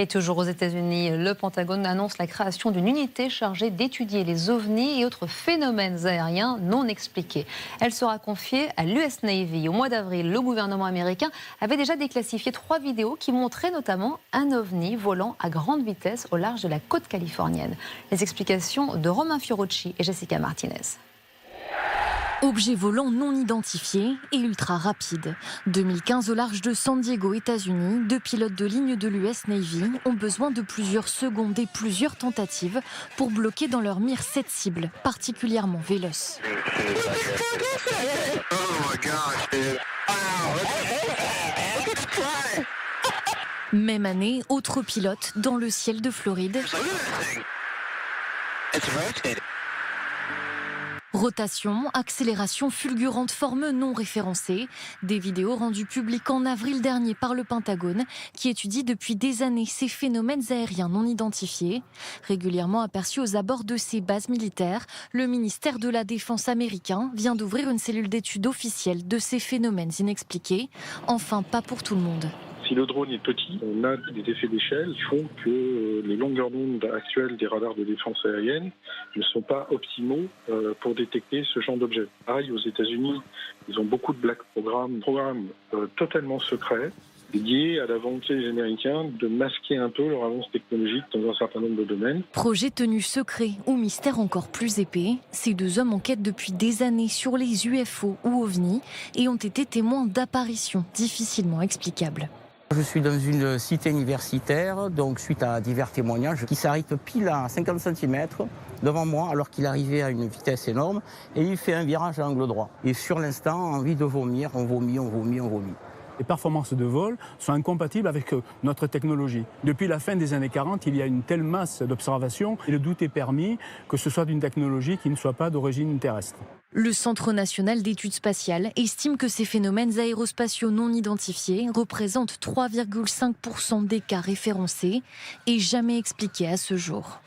Et toujours aux États-Unis, le Pentagone annonce la création d'une unité chargée d'étudier les ovnis et autres phénomènes aériens non expliqués. Elle sera confiée à l'US Navy. Au mois d'avril, le gouvernement américain avait déjà déclassifié 3 vidéos qui montraient notamment un ovni volant à grande vitesse au large de la côte californienne. Les explications de Romain Fiorucci et Jessica Martinez. Objet volant non identifié et ultra rapide. 2015 au large de San Diego, États-Unis, 2 pilotes de ligne de l'US Navy ont besoin de plusieurs secondes et plusieurs tentatives pour bloquer dans leur mire 7 cibles particulièrement véloces. Même année, autre pilote dans le ciel de Floride. Rotation, accélération fulgurante, forme non référencée. Des vidéos rendues publiques en avril dernier par le Pentagone, qui étudie depuis des années ces phénomènes aériens non identifiés. Régulièrement aperçus aux abords de ses bases militaires, le ministère de la Défense américain vient d'ouvrir une cellule d'études officielle de ces phénomènes inexpliqués. Enfin, pas pour tout le monde. Si le drone est petit, on a des effets d'échelle qui font que les longueurs d'onde actuelles des radars de défense aérienne ne sont pas optimaux pour détecter ce genre d'objet. Pareil, aux États-Unis, ils ont beaucoup de black programmes totalement secrets, liés à la volonté des Américains de masquer un peu leur avance technologique dans un certain nombre de domaines. Projet tenu secret ou mystère encore plus épais, ces 2 hommes enquêtent depuis des années sur les UFO ou OVNI et ont été témoins d'apparitions difficilement explicables. Je suis dans une cité universitaire, donc suite à divers témoignages, qui s'arrête pile à 50 cm devant moi alors qu'il arrivait à une vitesse énorme et il fait un virage à angle droit. Et sur l'instant, envie de vomir, on vomit. Les performances de vol sont incompatibles avec notre technologie. Depuis la fin des années 40, il y a une telle masse d'observations et le doute est permis que ce soit d'une technologie qui ne soit pas d'origine terrestre. Le Centre national d'études spatiales estime que ces phénomènes aérospatiaux non identifiés représentent 3,5% des cas référencés et jamais expliqués à ce jour.